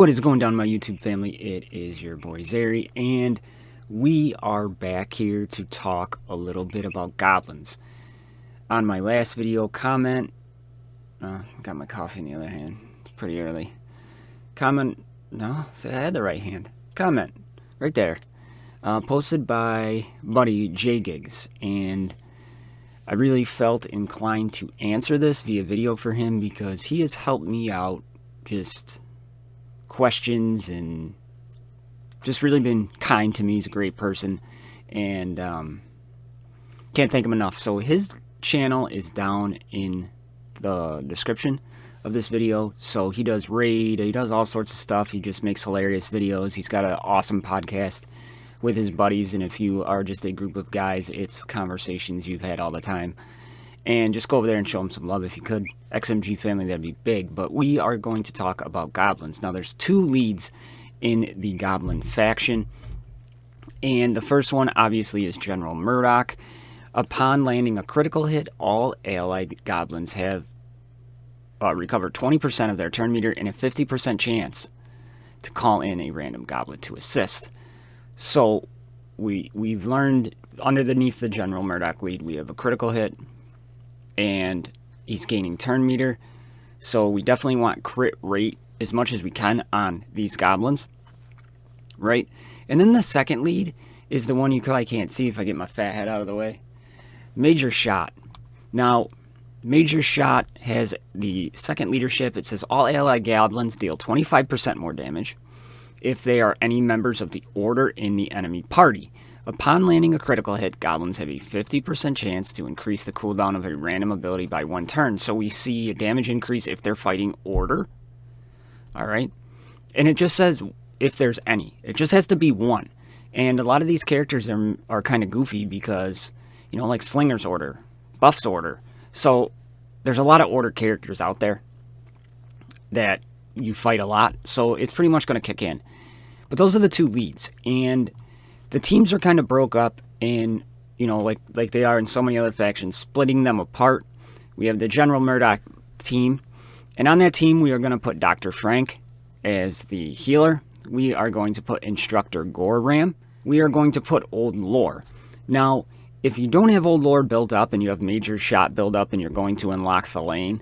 What is going down, my YouTube family? It is your boy Zary, and we are back here to talk a little bit about goblins. On my last video, got my coffee in the other hand. It's pretty early. Comment right there. Posted by buddy J Gigs, and I really felt inclined to answer this via video for him because he has helped me out just questions and just really been kind to me. He's a great person, and can't thank him enough. So his channel is down in the description of this video. So he does raid, he does all sorts of stuff. He just makes hilarious videos. He's got an awesome podcast with his buddies, and if you are just a group of guys, it's conversations you've had all the time. And just go over there and show him some love if you could. XMG family, that'd be big. But we are going to talk about goblins. Now, there's two leads in the goblin faction. And the first one, obviously, is General Murdock. Upon landing a critical hit, all allied goblins have recovered 20% of their turn meter and a 50% chance to call in a random goblin to assist. So, we've learned underneath the General Murdock lead, we have a critical hit, and he's gaining turn meter, so we definitely want crit rate as much as we can on these goblins, right? And then the second lead is the one you probably can't see if I get my fat head out of the way. Major Shot. Now, Major Shot has the second leadership. It says all allied goblins deal 25% more damage if they are any members of the order in the enemy party. Upon landing a critical hit, goblins have a 50% chance to increase the cooldown of a random ability by one turn. So we see a damage increase if they're fighting order. Alright? And it just says if there's any. It just has to be one. And a lot of these characters are kind of goofy because, you know, like Slinger's order, Buff's order. So there's a lot of order characters out there that you fight a lot. So it's pretty much going to kick in. But those are the two leads. And the teams are kind of broke up in, you know, like they are in so many other factions, splitting them apart. We have the General Murdock team, and on that team we are going to put Dr.Frank as the healer. We are going to put Instructor Goram. We are going to put Old Lore. Now, if you don't have Old Lore built up and you have Major Shot built up and you're going to unlock Thanlanne,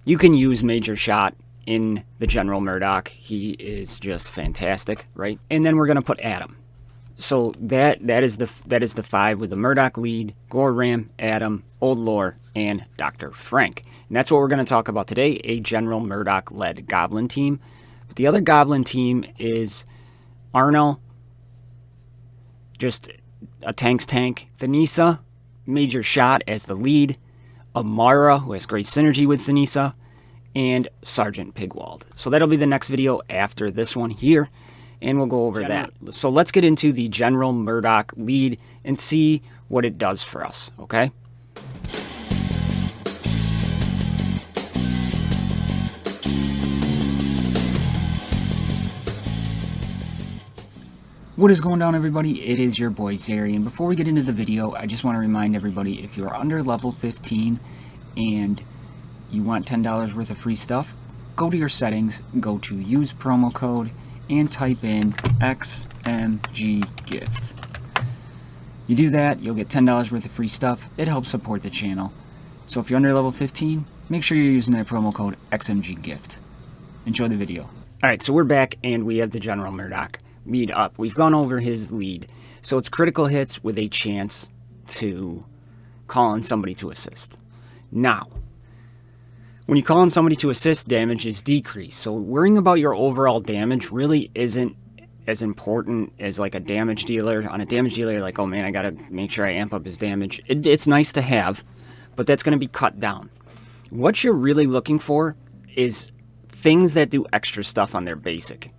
you can use Major Shot in the General Murdock. He is just fantastic, right? And then we're going to put Adam. So that is the five with the Murdock lead: Goram, Adam, Old Lore, and Dr. Frank. And that's what we're going to talk about today, a General Murdock-led goblin team. But the other goblin team is Arno, just a tank's tank, Thanisa, Major Shot as the lead, Amara, who has great synergy with Thanisa, and Sergeant Pigwald. So that'll be the next video after this one here, and we'll go over that. So let's get into the General Murdock lead and see what it does for us, okay? What is going down, everybody? It is your boy Zary, and before we get into the video, I just want to remind everybody, if you're under level 15 and you want $10 worth of free stuff, go to your settings, go to use promo code, and type in XMG Gift. You do that, you'll get $10 worth of free stuff. It helps support the channel. So if you're under level 15, make sure you're using that promo code XMG Gift. Enjoy the video. Alright, so we're back, and we have the General Murdock lead up. We've gone over his lead. So it's critical hits with a chance to call on somebody to assist. Now, when you call on somebody to assist, damage is decreased. So worrying about your overall damage really isn't as important as like a damage dealer. On a damage dealer, you're like, oh man, I gotta make sure I amp up his damage. It's nice to have, but that's going to be cut down. What you're really looking for is things that do extra stuff on their basic.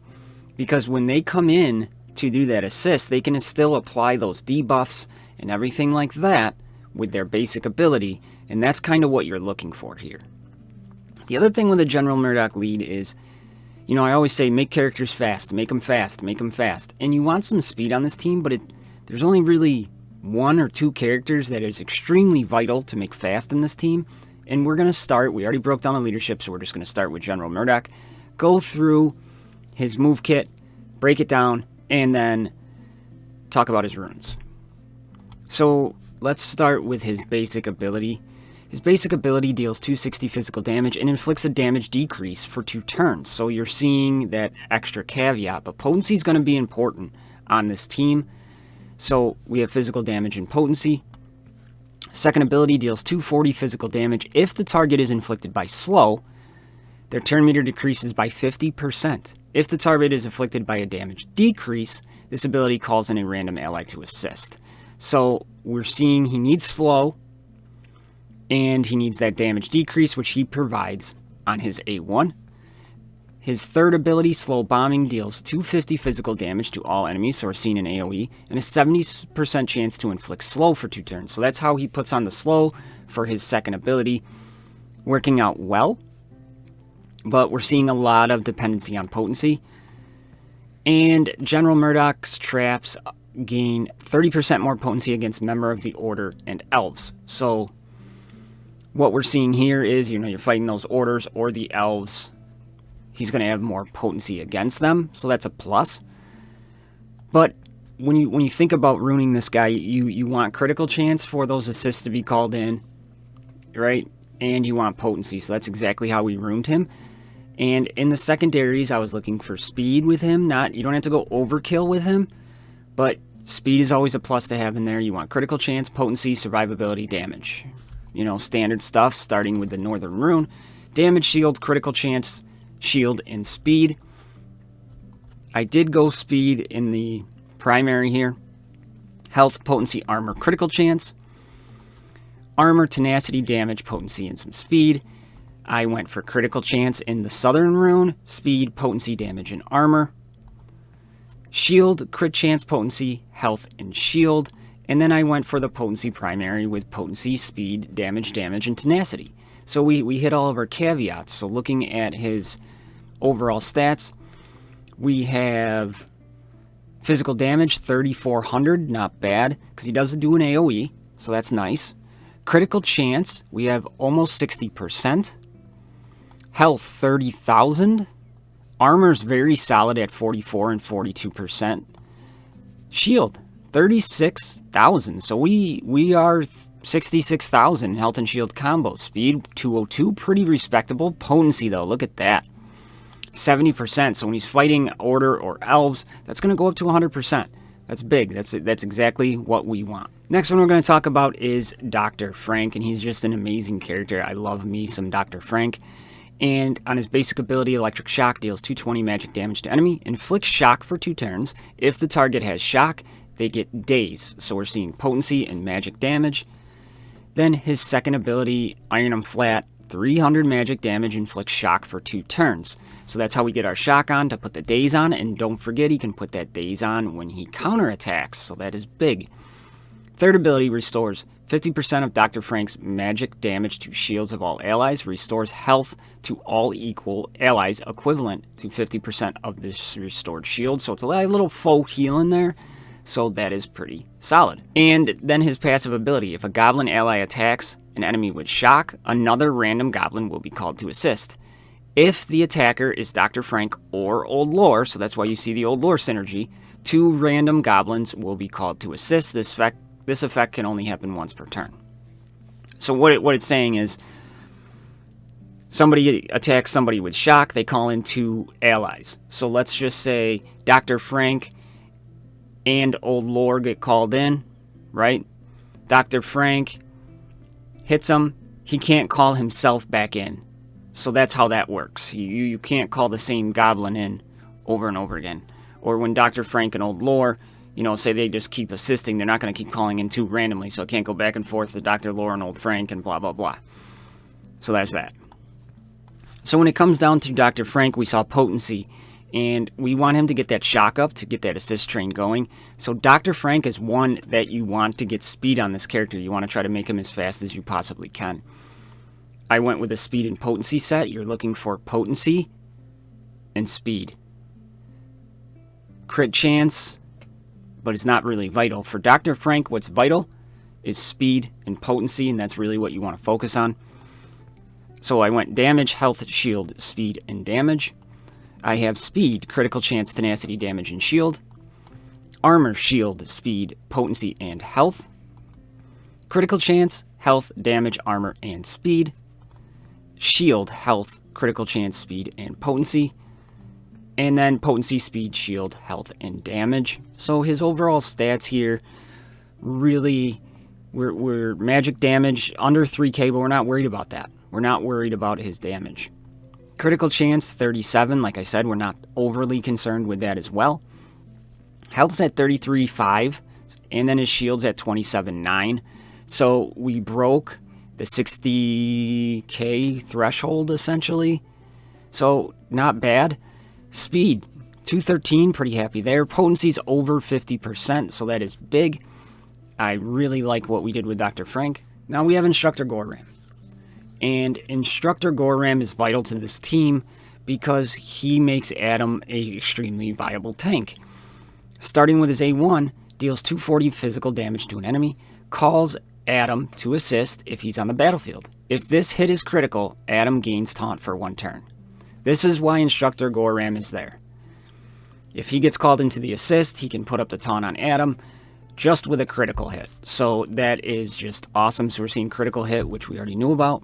Because when they come in to do that assist, they can still apply those debuffs and everything like that with their basic ability, and that's kind of what you're looking for here. The other thing with the General Murdock lead is, you know, I always say make characters fast, make them fast, make them fast. And you want some speed on this team, but there's only really one or two characters that is extremely vital to make fast in this team. And we're going to start, we already broke down the leadership, so we're just going to start with General Murdock. Go through his move kit, break it down, and then talk about his runes. So let's start with his basic ability. His basic ability deals 260 physical damage and inflicts a damage decrease for 2 turns. So you're seeing that extra caveat, but potency is going to be important on this team. So we have physical damage and potency. Second ability deals 240 physical damage. If the target is inflicted by slow, their turn meter decreases by 50%. If the target is afflicted by a damage decrease, this ability calls in a random ally to assist. So we're seeing he needs slow, and he needs that damage decrease, which he provides on his A1. His third ability, Slow Bombing, deals 250 physical damage to all enemies, so we're seeing an AoE, and a 70% chance to inflict slow for 2 turns. So that's how he puts on the slow for his second ability, working out well. But we're seeing a lot of dependency on potency. And General Murdock's traps gain 30% more potency against Member of the Order and elves. So what we're seeing here is, you're fighting those orders or the elves, he's going to have more potency against them, so that's a plus. But when you think about ruining this guy, you want critical chance for those assists to be called in, right? And you want potency, so that's exactly how we ruined him. And in the secondaries, I was looking for speed with him. You don't have to go overkill with him, but speed is always a plus to have in there. You want critical chance, potency, survivability, damage. Standard stuff, starting with the Northern Rune. Damage, shield, critical chance, shield, and speed. I did go speed in the primary here. Health, potency, armor, critical chance. Armor, tenacity, damage, potency, and some speed. I went for critical chance in the Southern Rune. Speed, potency, damage, and armor. Shield, crit chance, potency, health, and shield. And then I went for the potency primary with potency, speed, damage, and tenacity. So we hit all of our caveats. So looking at his overall stats, we have physical damage, 3,400, not bad, because he does do an AoE, so that's nice. Critical chance, we have almost 60%. Health, 30,000. Armor's very solid at 44 and 42%. Shield, 36,000. So we are 66,000 health and shield combo. Speed 202, pretty respectable. Potency though, look at that. 70%. So when he's fighting order or elves, that's going to go up to 100%. That's big. That's exactly what we want. Next one we're going to talk about is Dr. Frank, and he's just an amazing character. I love me some Dr. Frank. And on his basic ability, Electric Shock deals 220 magic damage to enemy, inflicts shock for 2 turns. If the target has shock, they get daze. So we're seeing potency and magic damage. Then his second ability, Iron 'em Flat, 300 magic damage, inflicts shock for 2 turns. So that's how we get our shock on to put the daze on. And don't forget, he can put that daze on when he counterattacks. So that is big. Third ability restores 50% of Dr. Frank's magic damage to shields of all allies, restores health to all equal allies, equivalent to 50% of this restored shield. So it's a little faux heal in there, so that is pretty solid. And then his passive ability, if a goblin ally attacks an enemy with shock, another random goblin will be called to assist. If the attacker is Dr. Frank or Old Lore, so that's why you see the Old Lore synergy, 2 random goblins will be called to assist. This effect can only happen once per turn. So what it's saying is, somebody attacks somebody with shock, they call in 2 allies. So let's just say Dr. Frank and Old Lore get called in, right? Dr. Frank hits him, he can't call himself back in. So that's how that works. You can't call the same goblin in over and over again. Or when Dr. Frank and Old Lore, say they just keep assisting, they're not going to keep calling in 2 randomly, so it can't go back and forth to Dr. Lore and Old Frank and blah, blah, blah. So there's that. So when it comes down to Dr. Frank, we saw potency, and we want him to get that shock up to get that assist train going. So Dr. Frank is one that you want to get speed on this character. You want to try to make him as fast as you possibly can. I went with a speed and potency set. You're looking for potency and speed. Crit chance, but it's not really vital. For Dr. Frank, what's vital is speed and potency, and that's really what you want to focus on. So I went damage, health, shield, speed, and damage. I have speed, critical chance, tenacity, damage, and shield. Armor, shield, speed, potency, and health. Critical chance, health, damage, armor, and speed. Shield, health, critical chance, speed, and potency. And then potency, speed, shield, health, and damage. So his overall stats here really, we're magic damage under 3k, but we're not worried about that. We're not worried about his damage. Critical chance, 37. Like I said, we're not overly concerned with that as well. Health's at 33.5, and then his shield's at 27.9. So we broke the 60k threshold, essentially. So not bad. Speed, 213, pretty happy there. Potency's over 50%, so that is big. I really like what we did with Dr. Frank. Now we have Instructor Goram. And Instructor Goram is vital to this team because he makes Adam an extremely viable tank. Starting with his A1, deals 240 physical damage to an enemy, calls Adam to assist if he's on the battlefield. If this hit is critical, Adam gains taunt for 1 turn. This is why Instructor Goram is there. If he gets called into the assist, he can put up the taunt on Adam just with a critical hit. So that is just awesome. So we're seeing critical hit, which we already knew about.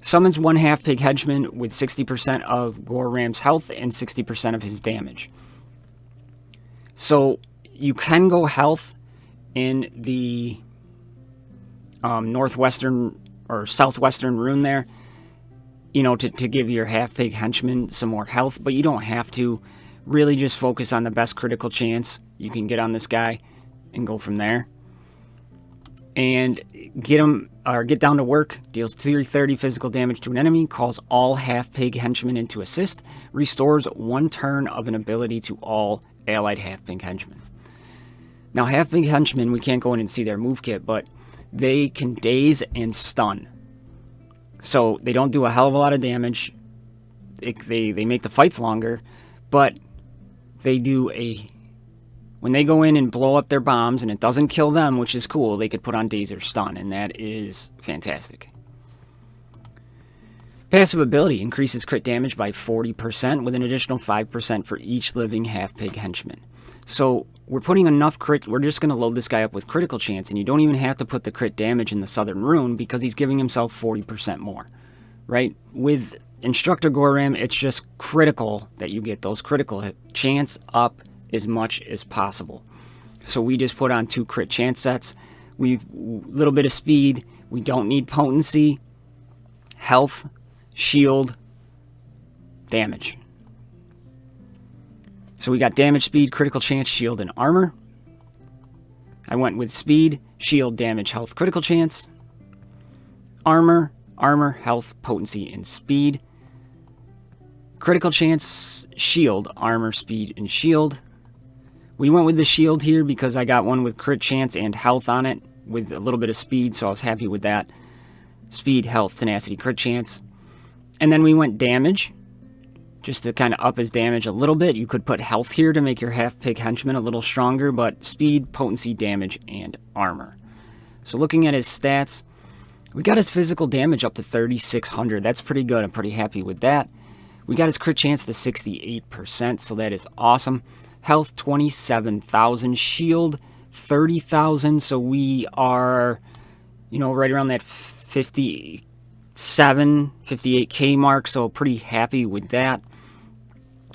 Summons 1 half-pig henchman with 60% of Goram's health and 60% of his damage. So you can go health in the northwestern or southwestern rune there, you know, to give your half-pig henchman some more health, but you don't have to. Really just focus on the best critical chance you can get on this guy and go from there. And get down to work, deals 330 physical damage to an enemy, calls all half-pig henchmen into assist, restores 1 turn of an ability to all allied half-pig henchmen. Now half-pig henchmen, we can't go in and see their move kit, but they can daze and stun. So they don't do a hell of a lot of damage. They make the fights longer, but they do when they go in and blow up their bombs and it doesn't kill them, which is cool, they could put on daze or stun, and that is fantastic. Passive ability increases crit damage by 40% with an additional 5% for each living half-pig henchman. So we're putting enough crit, we're just going to load this guy up with critical chance, and you don't even have to put the crit damage in the southern rune because he's giving himself 40% more, right? With Instructor Goram, it's just critical that you get those critical hit chance up as much as possible. So we just put on 2 crit chance sets. We've little bit of speed. We don't need potency, health, shield, damage. So we got damage, speed, critical chance, shield, and armor. I went with speed, shield, damage, health, critical chance, armor, health, potency, and speed. Critical chance, shield, armor, speed, and shield. We went with the shield here because I got one with crit chance and health on it with a little bit of speed, so I was happy with that. Speed, health, tenacity, crit chance. And then we went damage, just to kind of up his damage a little bit. You could put health here to make your half-pig henchman a little stronger, but speed, potency, damage, and armor. So looking at his stats, we got his physical damage up to 3,600. That's pretty good. I'm pretty happy with that. We got his crit chance to 68%, so that is awesome. Health, 27,000. Shield, 30,000. So we are, you know, right around that 58k mark, so pretty happy with that.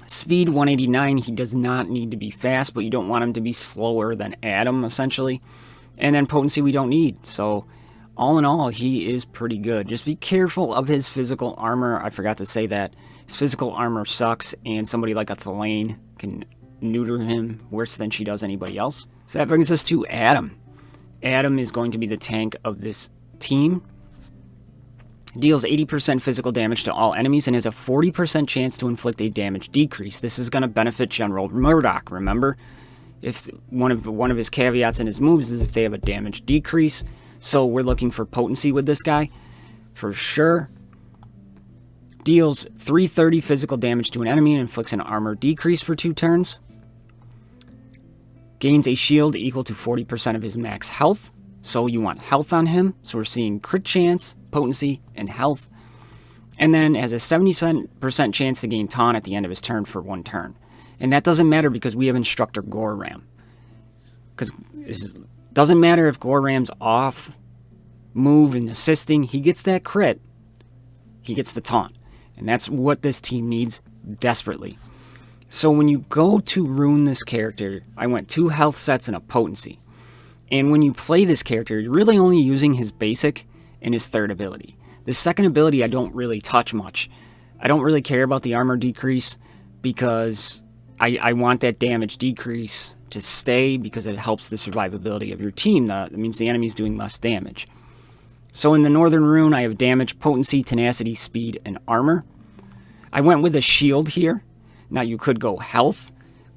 Speed, 189. He does not need to be fast, but you don't want him to be slower than Adam, essentially. And then potency we don't need. So all in all, he is pretty good. Just be careful of his physical armor. I forgot to say that. His physical armor sucks, and somebody like a Thanlanne can neuter him worse than she does anybody else. So that brings us to Adam. Adam is going to be the tank of this team. Deals 80% physical damage to all enemies and has a 40% chance to inflict a damage decrease. This is going to benefit General Murdock, remember? If one of his caveats in his moves is if they have a damage decrease. So we're looking for potency with this guy, for sure. Deals 330 physical damage to an enemy and inflicts an armor decrease for 2 turns. Gains a shield equal to 40% of his max health. So you want health on him. So we're seeing crit chance, potency, and health. And then has a 70% chance to gain taunt at the end of his turn for 1 turn. And that doesn't matter because we have Instructor Goram. Because it doesn't matter if Goram's off move and assisting, he gets that crit, he gets the taunt. And that's what this team needs desperately. So when you go to rune this character, I went 2 health sets and a potency. And when you play this character, you're really only using his basic and his 3rd ability. The 2nd ability I don't really touch much. I don't really care about the armor decrease because I want that damage decrease to stay because it helps the survivability of your team. That means the enemy's doing less damage. So in the Northern Rune, I have damage, potency, tenacity, speed, and armor. I went with a shield here. Now you could go health,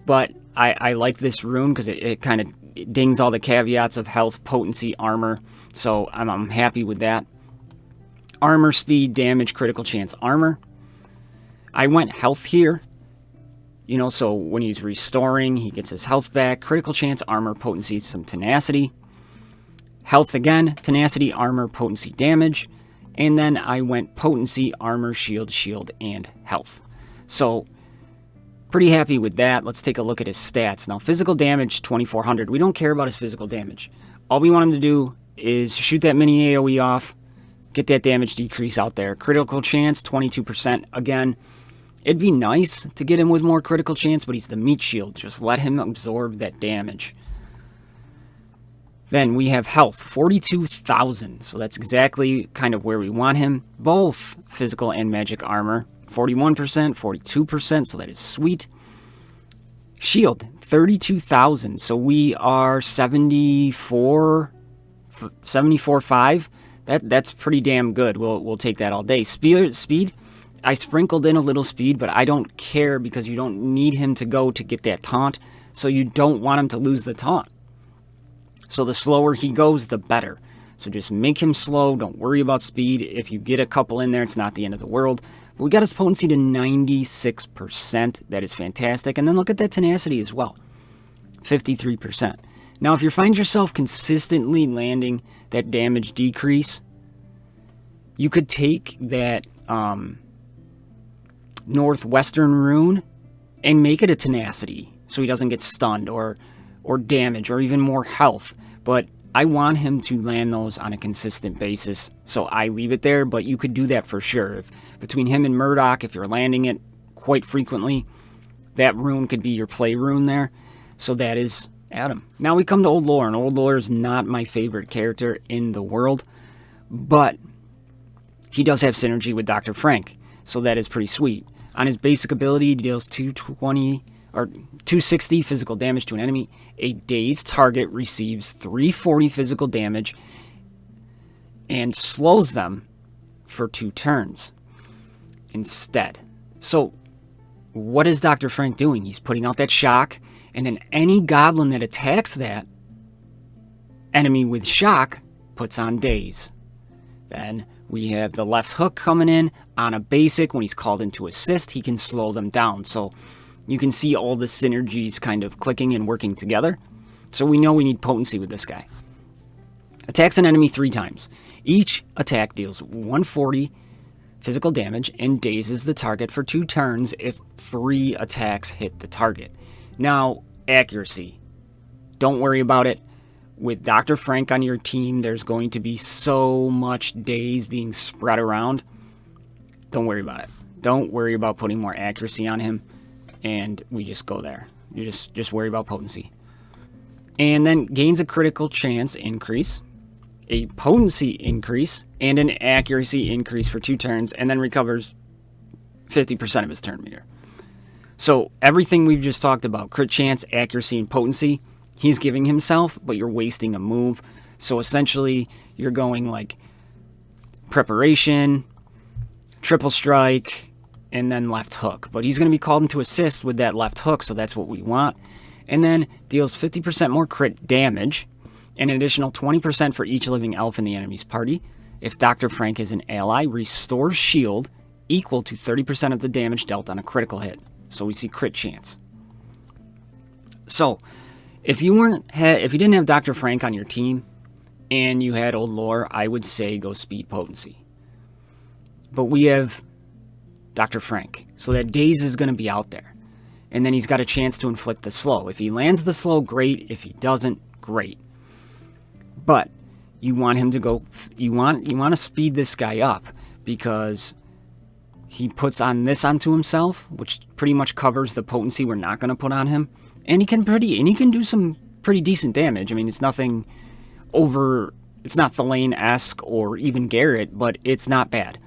but I like this rune because it kind of dings all the caveats of health, potency, armor. So I'm happy with that. Armor, speed, damage, critical chance, armor. I went health here. You know, so when he's restoring, he gets his health back. Critical chance, armor, potency, some tenacity. Health again, tenacity, armor, potency, damage. And then I went potency, armor, shield, and health. So, pretty happy with that. Let's take a look at his stats. Now, physical damage, 2400. We don't care about his physical damage. All we want him to do is shoot that mini AoE off, get that damage decrease out there. Critical chance, 22%. Again, it'd be nice to get him with more critical chance, but he's the meat shield. Just let him absorb that damage. Then we have health, 42,000. So that's exactly kind of where we want him. Both physical and magic armor, 41%, 42%, so that is sweet. Shield, 32,000. So we are 74.5. That's pretty damn good. We'll take that all day. Speed, I sprinkled in a little speed, but I don't care because you don't need him to go to get that taunt. So you don't want him to lose the taunt. So the slower he goes, the better. So just make him slow. Don't worry about speed. If you get a couple in there, it's not the end of the world. But we got his potency to 96%. That is fantastic. And then look at that tenacity as well. 53%. Now, if you find yourself consistently landing that damage decrease, you could take that Northwestern rune and make it a tenacity so he doesn't get stunned or damage or even more health. But I want him to land those on a consistent basis, so I leave it there. But you could do that for sure. If between him and Murdock, if you're landing it quite frequently, that rune could be your play rune there. So that is Adam. Now we come to Old Lore, and Old Lore is not my favorite character in the world, but he does have synergy with Dr.Frank, so that is pretty sweet. On his basic ability, he deals 260 physical damage to an enemy. A dazed target receives 340 physical damage and slows them for 2 turns instead. So what is Dr. Frank doing? He's putting out that shock, and then any goblin that attacks that enemy with shock puts on daze. Then we have the left hook coming in on a basic. When he's called in to assist, he can slow them down. So you can see all the synergies kind of clicking and working together. So we know we need potency with this guy. Attacks an enemy 3 times. Each attack deals 140 physical damage and dazes the target for 2 turns if 3 attacks hit the target. Now, accuracy. Don't worry about it. With Dr. Frank on your team, there's going to be so much daze being spread around. Don't worry about it. Don't worry about putting more accuracy on him. And we just go there. You just worry about potency. And then gains a critical chance increase, a potency increase, and an accuracy increase for 2 turns, and then recovers 50% of his turn meter. So everything we've just talked about, crit chance, accuracy, and potency, he's giving himself, but you're wasting a move. So essentially, you're going like preparation, triple strike, and then left hook. But he's going to be called into assist with that left hook, so that's what we want. And then deals 50% more crit damage, and an additional 20% for each living elf in the enemy's party. If Dr. Frank is an ally, restores shield equal to 30% of the damage dealt on a critical hit. So we see crit chance. So if you didn't have Dr. Frank on your team and you had Old Lore, I would say go speed potency. But we have Dr. Frank. So that Daze is going to be out there. And then he's got a chance to inflict the slow. If he lands the slow, great. If he doesn't, great. But you want him to go... You want to speed this guy up because he puts on this onto himself, which pretty much covers the potency we're not going to put on him. And he can do some pretty decent damage. I mean, it's nothing over... It's not Thanlanne-esque or even Garrett, but it's not bad.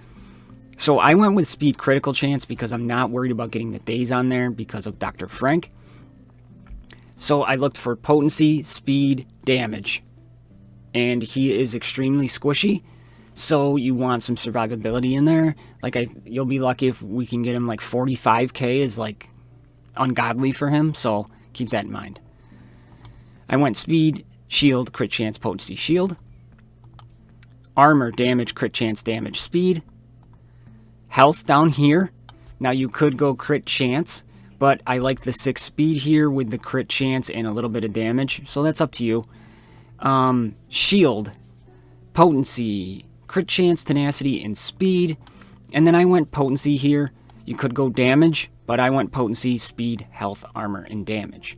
So I went with speed critical chance because I'm not worried about getting the Daze on there because of Dr. Frank. So I looked for potency, speed, damage. And he is extremely squishy. So you want some survivability in there. Like, you'll be lucky if we can get him like 45k is like ungodly for him. So keep that in mind. I went speed, shield, crit chance, potency, shield. Armor, damage, crit chance, damage, speed. Health down here. Now you could go crit chance, but I like the 6 speed here with the crit chance and a little bit of damage. So that's up to you. Shield, potency, crit chance, tenacity, and speed. And then I went potency here. You could go damage, but I went potency, speed, health, armor, and damage.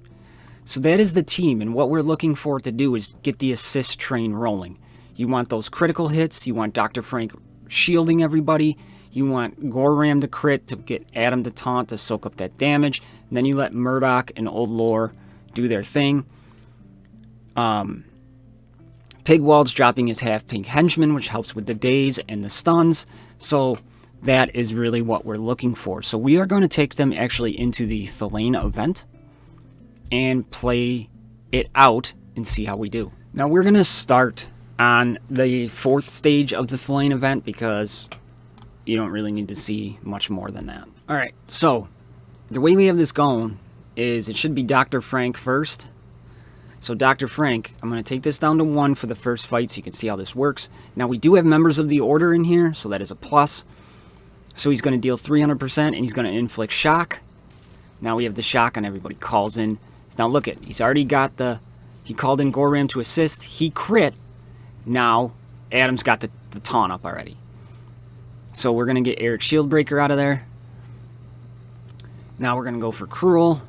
So that is the team, and what we're looking for to do is get the assist train rolling. You want those critical hits. You want Dr. Frank shielding everybody. You want Goram to crit to get Adam to taunt to soak up that damage. And then you let Murdock and Old Lore do their thing. Pigwald's dropping his half-pink henchman, which helps with the daze and the stuns. So that is really what we're looking for. So we are going to take them actually into the Thanlanne event and play it out and see how we do. Now we're going to start on the 4th stage of the Thanlanne event because you don't really need to see much more than that. Alright, so the way we have this going is it should be Dr. Frank first. So Dr. Frank, I'm going to take this down to 1 for the first fight so you can see how this works. Now we do have members of the order in here, so that is a plus. So he's going to deal 300% and he's going to inflict shock. Now we have the shock on everybody. Calls in. Now look at, he's already got the... He called in Goram to assist. He crit. Now Adam's got the taunt up already. So we're going to get Eric Shieldbreaker out of there. Now we're going to go for Cruel.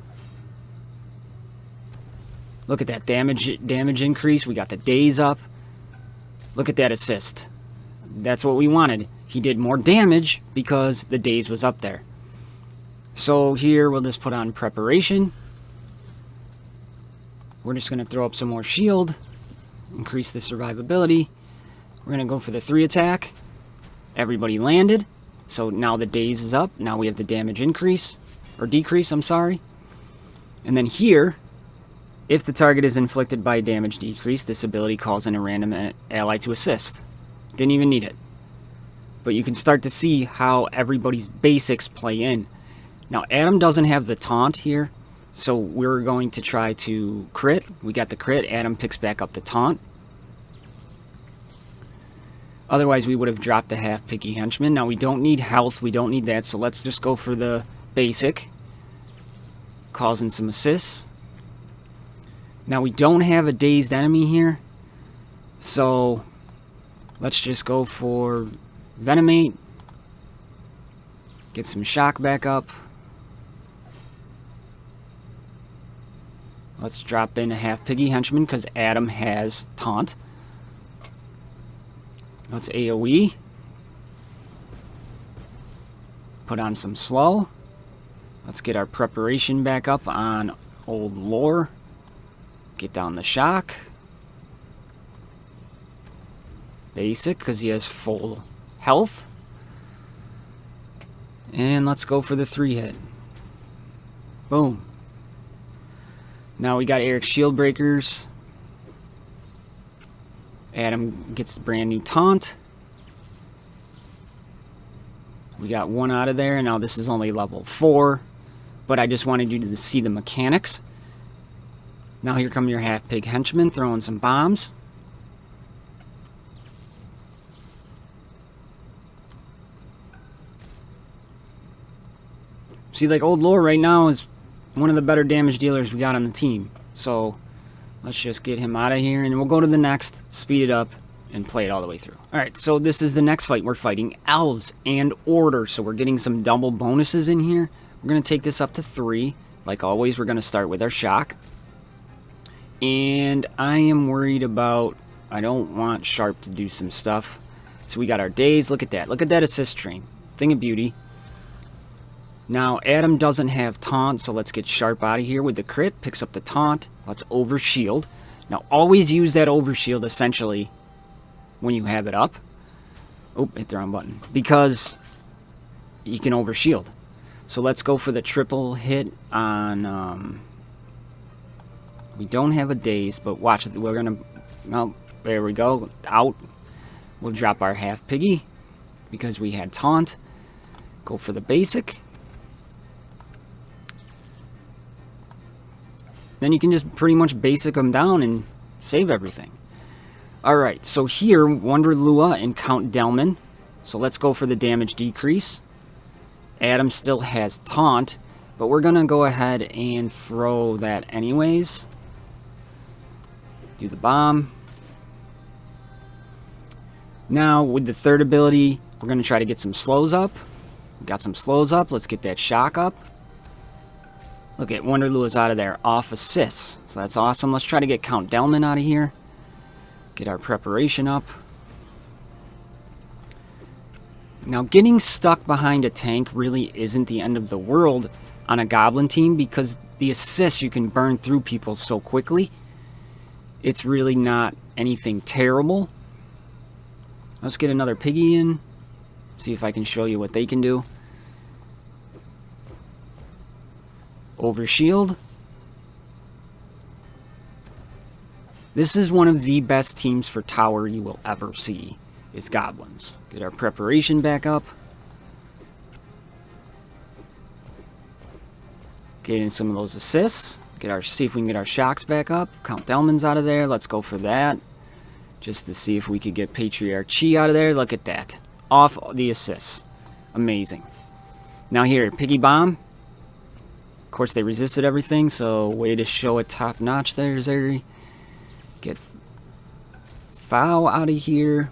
Look at that damage increase. We got the Daze up. Look at that assist. That's what we wanted. He did more damage because the Daze was up there. So here we'll just put on Preparation. We're just going to throw up some more shield. Increase the survivability. We're going to go for the 3 attack. Everybody landed. So now the Daze is up. Now we have the damage increase. Or decrease, I'm sorry. And then here, if the target is inflicted by damage decrease, this ability calls in a random ally to assist. Didn't even need it. But you can start to see how everybody's basics play in. Now Adam doesn't have the taunt here. So we're going to try to crit. We got the crit. Adam picks back up the taunt. Otherwise, we would have dropped the half-picky henchman. Now, we don't need health. We don't need that. So let's just go for the basic. Calls in some assists. Now, we don't have a dazed enemy here. So let's just go for Venomate. Get some shock back up. Let's drop in a half-piggy henchman because Adam has taunt. Let's AoE. Put on some slow. Let's get our preparation back up on Old Lore. Get down the shock. Basic because he has full health. And let's go for the 3-hit. Boom. Now we got Eric's shield breakers. Adam gets the brand new taunt. We got 1 out of there. Now this is only level 4. But I just wanted you to see the mechanics. Now here come your half-pig henchmen throwing some bombs. See, like, Old Lore right now is one of the better damage dealers we got on the team. So let's just get him out of here and we'll go to the next, speed it up, and play it all the way through. Alright, so this is the next fight. We're fighting elves and order, so we're getting some double bonuses in here. We're going to take this up to 3. Like always, we're going to start with our shock. And I am worried about... I don't want Sharp to do some stuff. So we got our days. Look at that. Look at that assist train. Thing of beauty. Now, Adam doesn't have taunt, so let's get Sharp out of here with the crit. Picks up the taunt. Let's overshield. Now, always use that overshield, essentially, when you have it up. Oh, hit the wrong button. Because you can overshield. So let's go for the triple hit on... we don't have a daze, but watch it. We're going to... Well, there we go. Out. We'll drop our half piggy because we had taunt. Go for the basic. Then you can just pretty much basic them down and save everything. Alright, so here, Wonder Lua and Count Delman. So let's go for the damage decrease. Adam still has taunt, but we're going to go ahead and throw that anyways. Do the bomb. Now, with the third ability, we're going to try to get some slows up. We got some slows up. Let's get that shock up. Look at Wonder Lua's out of there. Off assists. So that's awesome. Let's try to get Count Delman out of here. Get our preparation up. Now, getting stuck behind a tank really isn't the end of the world on a goblin team because the assists, you can burn through people so quickly. It's really not anything terrible. Let's get another piggy in. See if I can show you what they can do. Overshield. This is one of the best teams for tower you will ever see, is goblins. Get our preparation back up. Get in some of those assists. See if we can get our shocks back up. Count Delman's out of there. Let's go for that. Just to see if we could get Patriarch Chi out of there. Look at that. Off the assists. Amazing. Now here, Piggy Bomb. Of course, they resisted everything, so way to show it top notch there, Zeri. Get Foul out of here.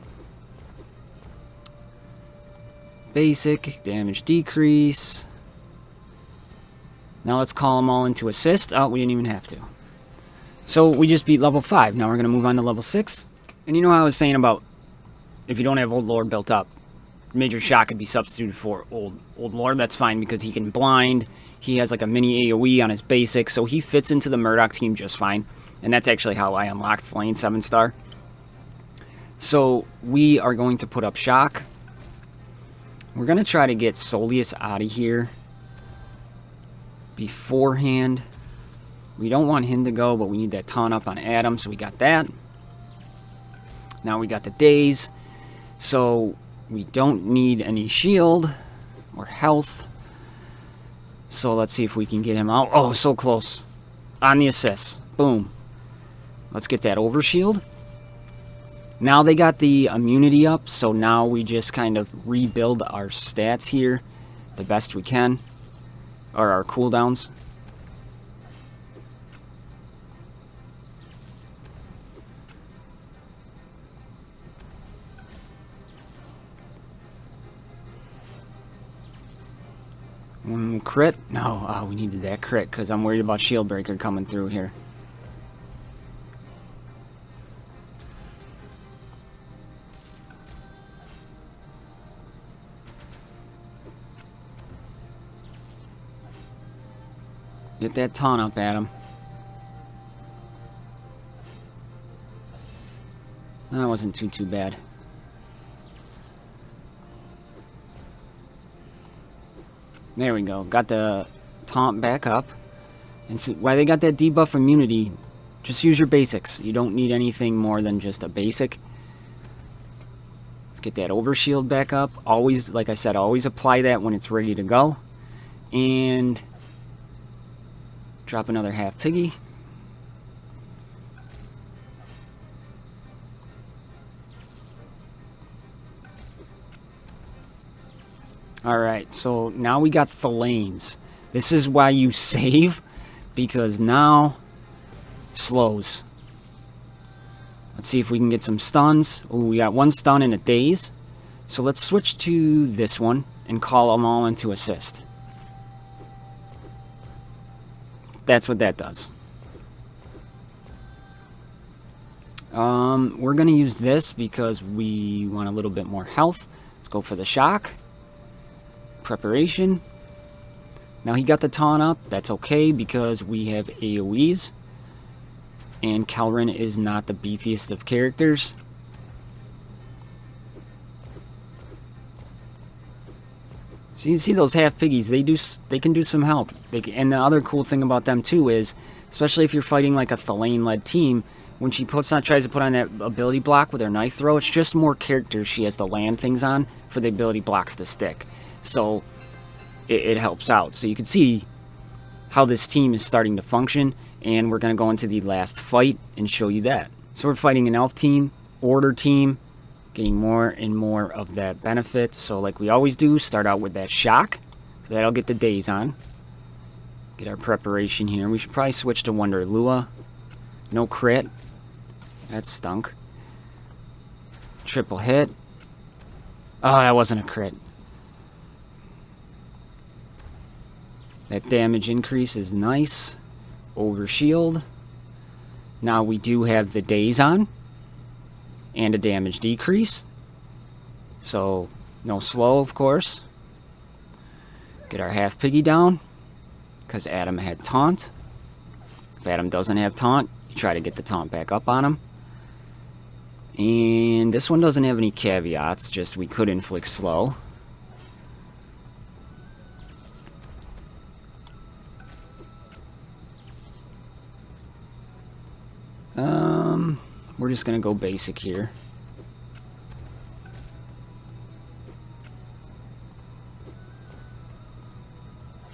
Basic, damage decrease. Now let's call them all into assist. Oh, we didn't even have to. So we just beat level 5. Now we're going to move on to level 6. And you know how I was saying about if you don't have Old Lord built up, Major Shock could be substituted for Old Lord. That's fine because he can blind. He has like a mini AoE on his basic, so he fits into the Murdock team just fine. And that's actually how I unlocked Thanlanne 7-star. So we are going to put up Shock. We're going to try to get Solius out of here beforehand. We don't want him to go, but we need that taunt up on Adam, so we got that. Now we got the daze, so we don't need any shield or health. So let's see if we can get him out. Oh, so close. On the assist. Boom. Let's get that overshield. Now they got the immunity up, so now we just kind of rebuild our stats here the best we can. Or our cooldowns. Crit? No, oh, we needed that crit because I'm worried about Shield Breaker coming through here. Get that taunt up at him. That wasn't too bad. There we go. Got the taunt back up. And so why they got that debuff immunity, just use your basics. You don't need anything more than just a basic. Let's get that overshield back up. Always, like I said, always apply that when it's ready to go. And drop another half piggy. Alright, so now we got Thanlannes. This is why you save, because now slows. Let's see if we can get some stuns. Oh, we got 1 stun and a daze. So let's switch to this one and call them all into assist. That's what that does. We're going to use this because we want a little bit more health. Let's go for the shock. Preparation. Now he got the taunt up. That's okay because we have AoEs. And Kelrin is not the beefiest of characters. So you can see those half piggies, they can do some help. And the other cool thing about them too is, especially if you're fighting like a Thanlanne led team, when she tries to put on that ability block with her knife throw, it's just more characters she has to land things on for the ability blocks to stick. So it helps out. So you can see how this team is starting to function, and we're going to go into the last fight and show you that. So we're fighting an elf team, order team, getting more and more of that benefit. So like we always do, start out with that shock. So that'll get the daze on. Get our preparation here. We should probably switch to Wonder Lua. No crit. That stunk. Triple hit. Oh, that wasn't a crit. That damage increase is nice. Over shield. Now we do have the daze on. And a damage decrease. So, no slow, of course. Get our half piggy down. Because Adam had taunt. If Adam doesn't have taunt, you try to get the taunt back up on him. And this one doesn't have any caveats, just we could inflict slow. We're just gonna go basic here.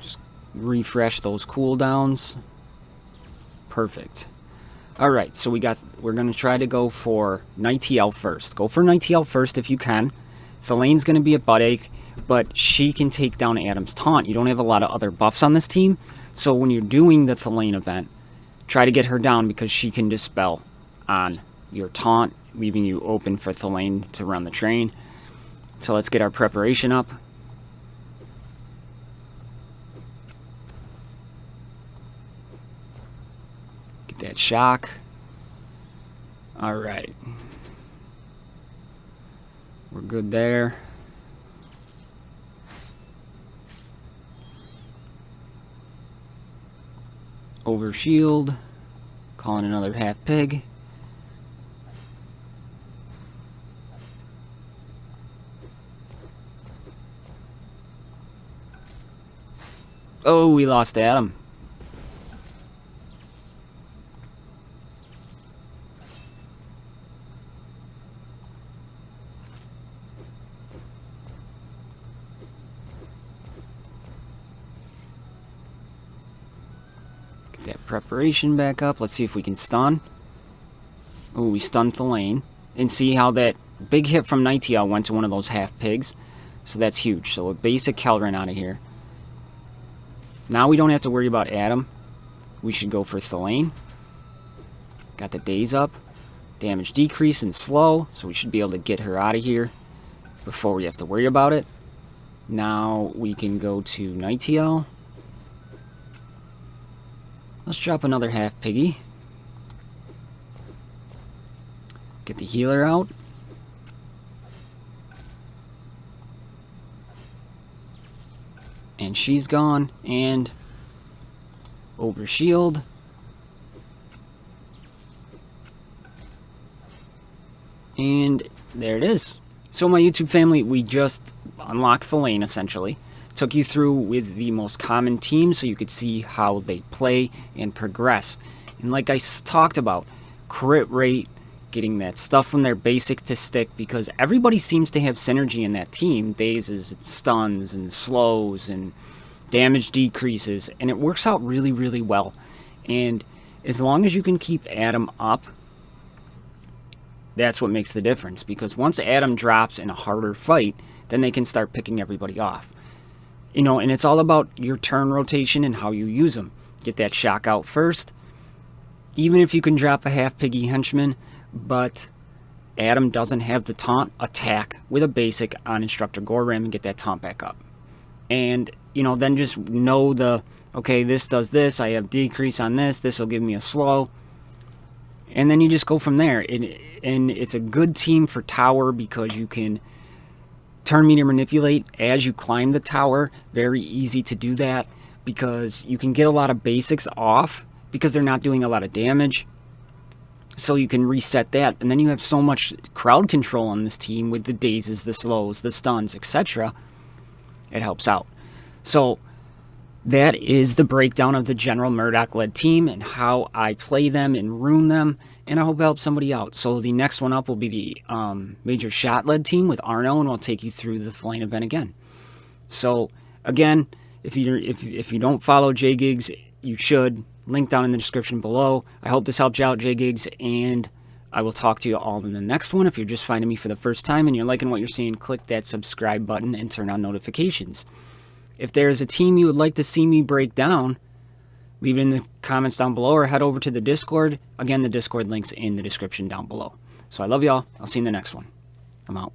Just refresh those cooldowns. Perfect. Alright, so we're gonna try to go for Nighty Elf first. Go for Nighty Elf first if you can. Thalanne's gonna be a butt ache, but she can take down Adam's taunt. You don't have a lot of other buffs on this team, so when you're doing the Thanlanne event, try to get her down because she can dispel on your taunt, leaving you open for Thanlanne to run the train. So let's get our preparation up. Get that shock. Alright. We're good there. Over shield. Calling another half pig. Oh, we lost Adam. Get that preparation back up. Let's see if we can stun. Oh, we stunned Thanlanne. And see how that big hit from Nightingale went to one of those half pigs. So that's huge. So a basic Kelrin out of here. Now we don't have to worry about Adam. We should go for Thanlanne. Got the daze up. Damage decrease and slow. So we should be able to get her out of here before we have to worry about it. Now we can go to Nightingale. Let's drop another half piggy. Get the healer out. And she's gone. And over shield. And there it is. So my YouTube family, we just unlocked Thanlanne essentially. Took you through with the most common teams so you could see how they play and progress. And like I talked about, crit rate, getting that stuff from their basic to stick, because everybody seems to have synergy in that team. Dazes and stuns and slows and damage decreases, and it works out really, really well. And as long as you can keep Adam up, that's what makes the difference, because once Adam drops in a harder fight, then they can start picking everybody off. You know, and it's all about your turn rotation and how you use them. Get that shock out first. Even if you can drop a half piggy henchman, but Adam doesn't have the taunt, attack with a basic on Instructor Goram and get that taunt back up. And, you know, then just know okay, this does this, I have decrease on this, this will give me a slow. And then you just go from there. And it's a good team for tower because you can turn meter manipulate as you climb the tower. Very easy to do that because you can get a lot of basics off because they're not doing a lot of damage. So you can reset that. And then you have so much crowd control on this team with the dazes, the slows, the stuns, etc. It helps out. So that is the breakdown of the general Murdock-led team and how I play them and rune them, and I hope it helps somebody out. So the next one up will be the major shot-led team with Arno, and I'll take you through the Thanlanne event again. So again, if you don't follow JGigs, you should. Link down in the description below. I hope this helped you out, JGigs, and I will talk to you all in the next one. If you're just finding me for the first time and you're liking what you're seeing, click that subscribe button and turn on notifications. If there's a team you would like to see me break down, leave it in the comments down below or head over to the Discord. Again, the Discord link's in the description down below. So I love y'all. I'll see you in the next one. I'm out.